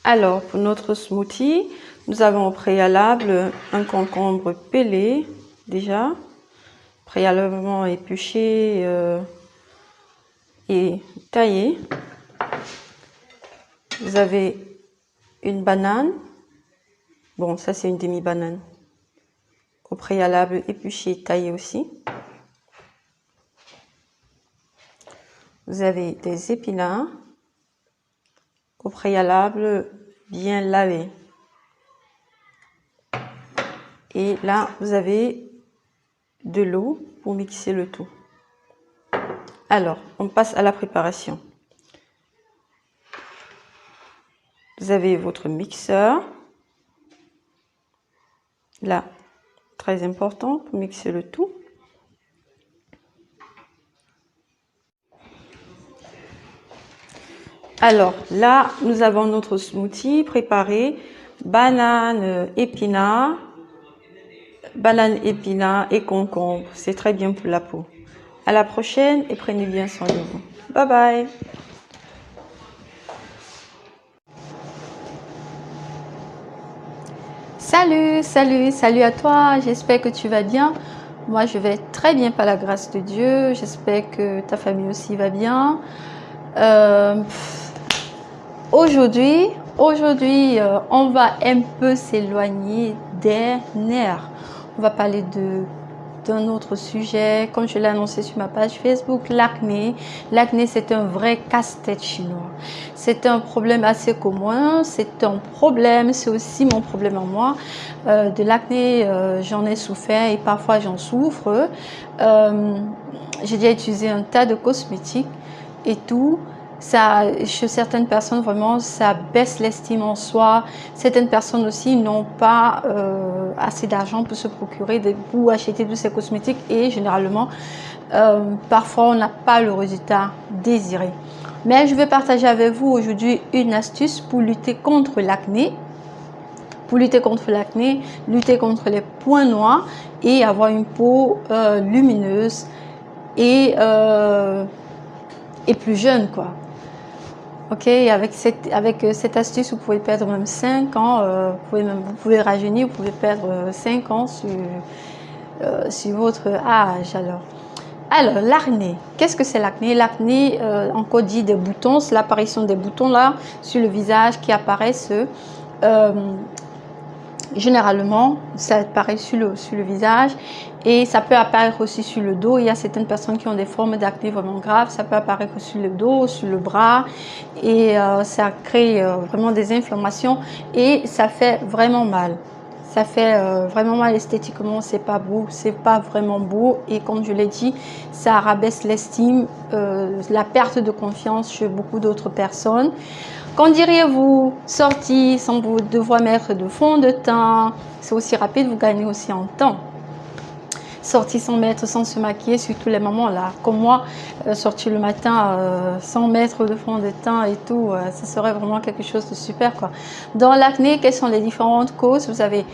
Alors, pour notre smoothie, nous avons au préalable un concombre pelé, déjà, préalablement épluché et taillé. Vous avez une banane, bon, ça c'est une demi-banane, au préalable épluché et taillé aussi. Vous avez des épinards, au préalable bien lavés. Et là, vous avez de l'eau pour mixer le tout. Alors, on passe à la préparation. Vous avez votre mixeur. Là, très important pour mixer le tout. Alors, là, nous avons notre smoothie préparé. Banane, épinards et concombre. C'est très bien pour la peau. À la prochaine et prenez bien soin de vous. Bye bye. Salut à toi. J'espère que tu vas bien. Moi, je vais très bien par la grâce de Dieu. J'espère que ta famille aussi va bien. Aujourd'hui, on va un peu s'éloigner des nerfs. On va parler d'un autre sujet, comme je l'ai annoncé sur ma page Facebook, l'acné. L'acné, c'est un vrai casse-tête chinois. C'est un problème assez commun, c'est un problème, c'est aussi mon problème en moi. De l'acné, j'en ai souffert et parfois j'en souffre. J'ai déjà utilisé un tas de cosmétiques et tout. Ça, chez certaines personnes, vraiment, ça baisse l'estime en soi. Certaines personnes aussi n'ont pas assez d'argent pour se procurer ou acheter tous ces cosmétiques et généralement, parfois, on n'a pas le résultat désiré. Mais je vais partager avec vous aujourd'hui une astuce pour lutter contre l'acné. Pour lutter contre l'acné, lutter contre les points noirs et avoir une peau lumineuse et plus jeune, quoi. Ok, avec cette astuce, vous pouvez perdre même 5 ans, vous pouvez rajeunir, vous pouvez perdre 5 ans sur votre âge. Alors l'acné, qu'est-ce que c'est l'acné? L'acné, encore dit des boutons, c'est l'apparition des boutons là sur le visage qui apparaissent. Généralement, ça apparaît sur le visage et ça peut apparaître aussi sur le dos. Il y a certaines personnes qui ont des formes d'acné vraiment graves. Ça peut apparaître sur le dos, sur le bras et ça crée vraiment des inflammations et ça fait vraiment mal. Ça fait vraiment mal esthétiquement, c'est pas beau, c'est pas vraiment beau et comme je l'ai dit, ça rabaisse l'estime, la perte de confiance chez beaucoup d'autres personnes. Qu'en diriez-vous? Sortir sans vous devoir mettre de fond de teint, c'est aussi rapide, vous gagnez aussi en temps. Sortir sans se maquiller, surtout les mamans là, comme moi, sortir le matin sans mettre de fond de teint et tout, ça serait vraiment quelque chose de super quoi. Dans l'acné, quelles sont les différentes causes? Vous avez,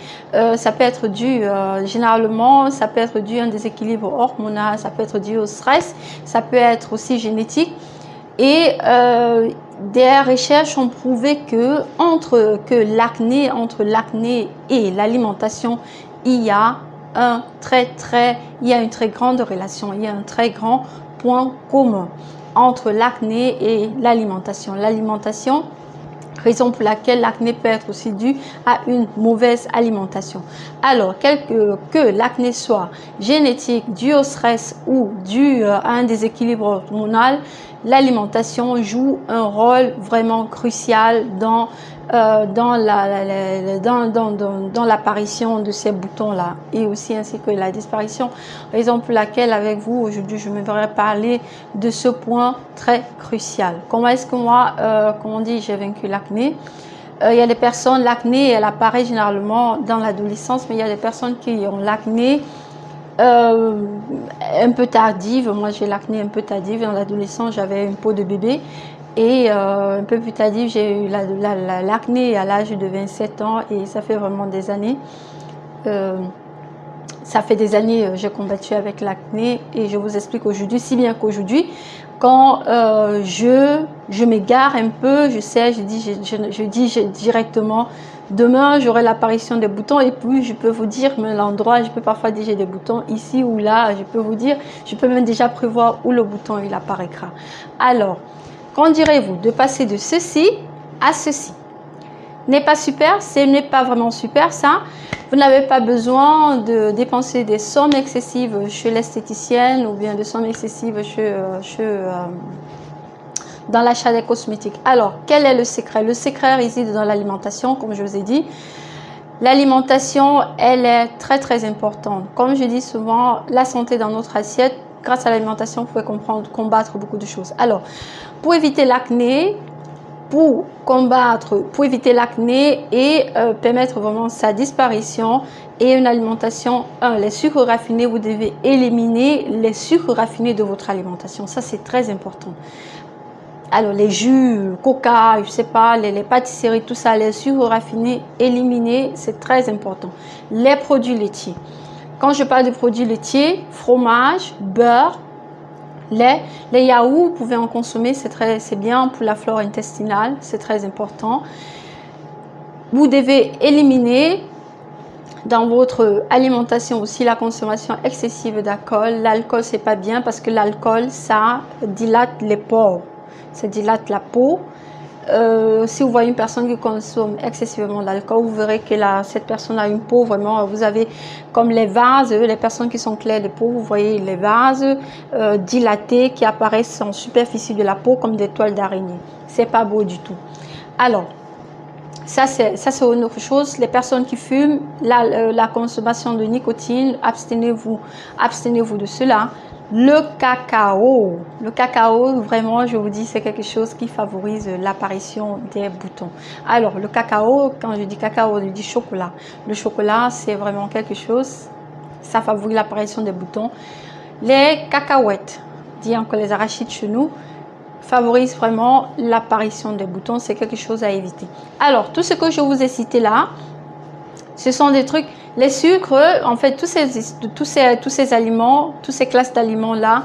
ça peut être dû, généralement, ça peut être dû à un déséquilibre hormonal, ça peut être dû au stress, ça peut être aussi génétique. Et des recherches ont prouvé que entre l'acné et l'alimentation, il y a une très grande relation, il y a un très grand point commun entre l'acné et l'alimentation. L'alimentation, raison pour laquelle l'acné peut être aussi dû à une mauvaise alimentation. Alors, que l'acné soit génétique, dû au stress ou dû à un déséquilibre hormonal, l'alimentation joue un rôle vraiment crucial dans l'apparition de ces boutons-là et aussi ainsi que la disparition. Raison pour laquelle avec vous aujourd'hui je me voudrais parler de ce point très crucial. Comment est-ce que moi, comme on dit, j'ai vaincu l'acné? Il y a des personnes, l'acné elle apparaît généralement dans l'adolescence, mais il y a des personnes qui ont l'acné un peu tardive. Moi j'ai l'acné un peu tardive. Dans l'adolescence j'avais une peau de bébé et un peu plus tardive j'ai eu l'acné à l'âge de 27 ans et ça fait vraiment des années. Ça fait des années j'ai combattu avec l'acné et je vous explique aujourd'hui, si bien qu'aujourd'hui quand je m'égare un peu, je sais, je dis directement, demain j'aurai l'apparition des boutons, et puis je peux vous dire l'endroit, je peux parfois dire j'ai des boutons ici ou là, je peux vous dire, je peux même déjà prévoir où le bouton il apparaîtra. Alors, qu'en direz-vous de passer de ceci à ceci? N'est pas super, ce n'est pas vraiment super ça. Vous n'avez pas besoin de dépenser des sommes excessives chez l'esthéticienne ou bien des sommes excessives dans l'achat des cosmétiques. Alors, quel est le secret? Le secret réside dans l'alimentation, comme je vous ai dit. L'alimentation, elle est très très importante. Comme je dis souvent, la santé dans notre assiette, grâce à l'alimentation, vous pouvez combattre beaucoup de choses. Alors, pour éviter l'acné, pour éviter l'acné et permettre vraiment sa disparition, et une alimentation, les sucres raffinés, vous devez éliminer les sucres raffinés de votre alimentation. Ça, c'est très important. Alors, les jus, coca, je sais pas, les pâtisseries, tout ça, les sucres raffinés, éliminés, c'est très important. Les produits laitiers. Quand je parle de produits laitiers, fromage, beurre, les yaourts, vous pouvez en consommer, c'est bien pour la flore intestinale, c'est très important. Vous devez éliminer dans votre alimentation aussi la consommation excessive d'alcool. L'alcool, c'est pas bien parce que l'alcool, ça dilate les pores, ça dilate la peau. Si vous voyez une personne qui consomme excessivement d'alcool, vous verrez que cette personne a une peau vraiment, vous avez comme les vases, les personnes qui sont claires de peau, vous voyez les vases dilatés qui apparaissent en superficie de la peau comme des toiles d'araignée. C'est pas beau du tout. Alors, ça c'est une autre chose. Les personnes qui fument, la consommation de nicotine, abstenez-vous de cela. Le cacao, vraiment, je vous dis, c'est quelque chose qui favorise l'apparition des boutons. Alors, le cacao, quand je dis cacao, je dis chocolat. Le chocolat, c'est vraiment quelque chose, ça favorise l'apparition des boutons. Les cacahuètes, dit encore les arachides chez nous, favorisent vraiment l'apparition des boutons. C'est quelque chose à éviter. Alors, tout ce que je vous ai cité là, ce sont des trucs, les sucres, en fait, tous ces aliments, toutes ces classes d'aliments-là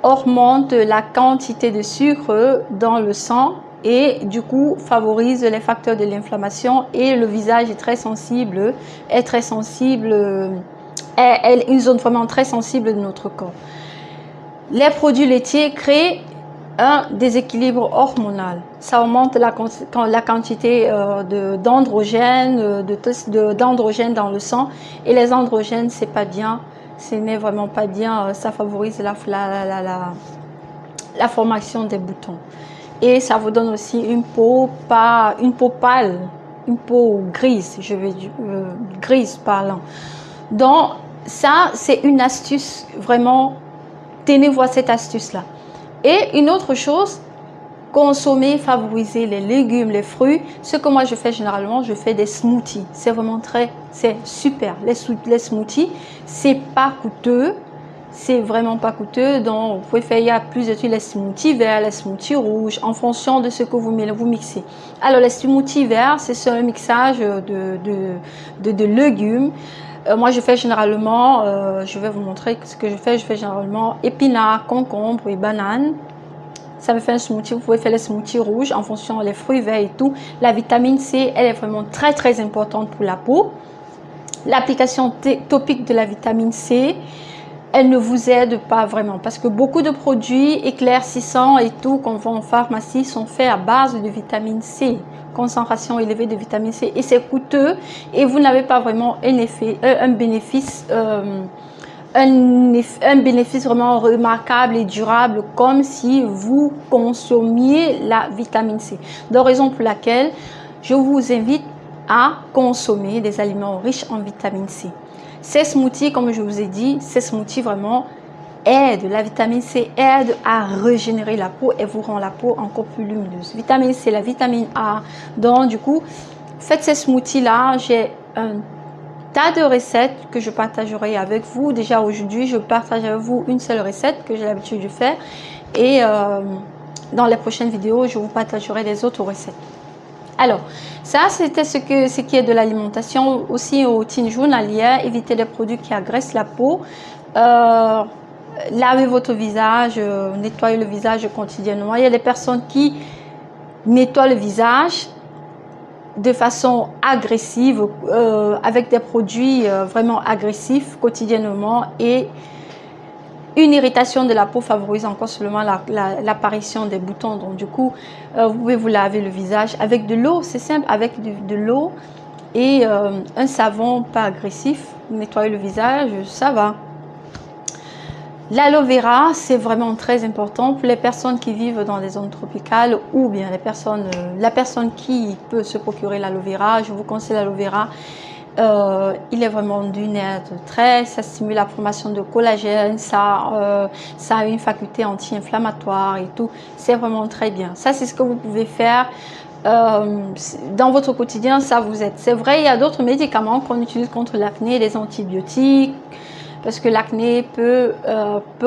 augmentent la quantité de sucre dans le sang et du coup favorisent les facteurs de l'inflammation, et le visage est très sensible, est une zone vraiment très sensible de notre corps. Les produits laitiers créent un déséquilibre hormonal. Ça augmente la quantité d'androgènes dans le sang, et les androgènes, c'est pas bien, ce n'est vraiment pas bien. Ça favorise la formation des boutons, et ça vous donne aussi une peau pâle, une peau grise, grise parlant. Donc ça, c'est une astuce, vraiment, tenez-vous à cette astuce là. Et une autre chose, consommer, favoriser les légumes, les fruits. Ce que moi je fais généralement, je fais des smoothies. C'est vraiment c'est super. Les smoothies, c'est pas coûteux. C'est vraiment pas coûteux. Donc vous pouvez faire, il y a plusieurs types, les smoothies verts, les smoothies rouges, en fonction de ce que vous mixez. Alors les smoothies verts, c'est un mixage de légumes. Moi, je fais généralement, je vais vous montrer ce que je fais. Je fais généralement épinards, concombres et bananes. Ça me fait un smoothie. Vous pouvez faire les smoothies rouges en fonction des fruits verts et tout. La vitamine C, elle est vraiment très très importante pour la peau. L'application topique de la vitamine C, elle ne vous aide pas vraiment, parce que beaucoup de produits éclaircissants et tout qu'on vend en pharmacie sont faits à base de vitamine C, concentration élevée de vitamine C, et c'est coûteux, et vous n'avez pas vraiment un bénéfice vraiment remarquable et durable comme si vous consommiez la vitamine C. Donc, raison pour laquelle je vous invite à consommer des aliments riches en vitamine C. Ces smoothies, comme je vous ai dit, ces smoothies vraiment aident, la vitamine C aide à régénérer la peau et vous rend la peau encore plus lumineuse. Vitamine C, la vitamine A. Donc du coup, faites ces smoothies là. J'ai un tas de recettes que je partagerai avec vous. Déjà aujourd'hui, je partage avec vous une seule recette que j'ai l'habitude de faire, et dans les prochaines vidéos, je vous partagerai les autres recettes. Alors, ça, c'était ce qui est de l'alimentation. Aussi, routine journalière, éviter les produits qui agressent la peau. lavez votre visage, nettoyez le visage quotidiennement. Il y a des personnes qui nettoient le visage de façon agressive, avec des produits vraiment agressifs quotidiennement, et une irritation de la peau favorise encore seulement l'apparition des boutons. Donc du coup, vous pouvez vous laver le visage avec de l'eau, c'est simple, avec de l'eau et un savon pas agressif, nettoyer le visage, ça va. L'aloe vera, c'est vraiment très important pour les personnes qui vivent dans des zones tropicales ou bien les personnes, la personne qui peut se procurer l'aloe vera. Je vous conseille l'aloe vera. Il est vraiment d'une aide très, ça stimule la formation de collagène, ça a une faculté anti-inflammatoire et tout. C'est vraiment très bien. Ça, c'est ce que vous pouvez faire dans votre quotidien, ça vous aide. C'est vrai, il y a d'autres médicaments qu'on utilise contre l'acné, des antibiotiques, parce que l'acné peut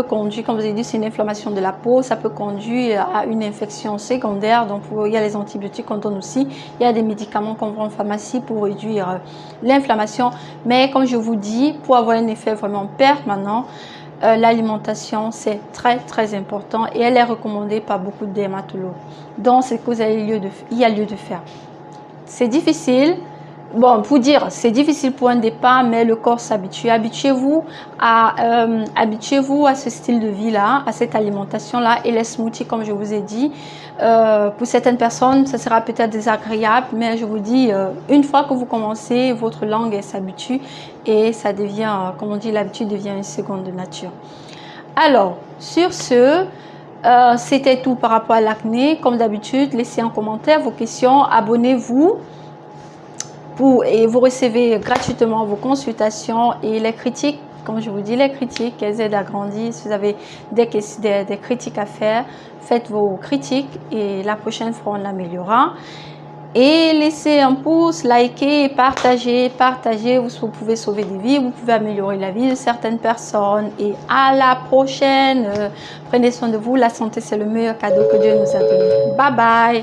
conduire, comme vous avez dit, c'est une inflammation de la peau, ça peut conduire à une infection secondaire. Donc il y a les antibiotiques qu'on donne aussi, il y a des médicaments qu'on vend en pharmacie pour réduire l'inflammation. Mais comme je vous dis, pour avoir un effet vraiment permanent, l'alimentation, c'est très important et elle est recommandée par beaucoup de dermatologues. Donc c'est ce que il y a lieu de faire. C'est difficile. Bon, pour dire, c'est difficile pour un départ, mais le corps s'habitue. Habituez-vous à ce style de vie-là, à cette alimentation-là. Et les smoothies, comme je vous ai dit, pour certaines personnes, ça sera peut-être désagréable, mais je vous dis, une fois que vous commencez, votre langue s'habitue et ça devient, comme on dit, l'habitude devient une seconde nature. Alors, sur ce, c'était tout par rapport à l'acné. Comme d'habitude, laissez en commentaire vos questions, abonnez-vous. Et vous recevez gratuitement vos consultations et les critiques. Comme je vous dis, les critiques, elles aident à grandir. Si vous avez des critiques à faire, faites vos critiques et la prochaine fois, on l'améliorera. Et laissez un pouce, likez, partagez. Vous pouvez sauver des vies, vous pouvez améliorer la vie de certaines personnes. Et à la prochaine. Prenez soin de vous. La santé, c'est le meilleur cadeau que Dieu nous a donné. Bye bye.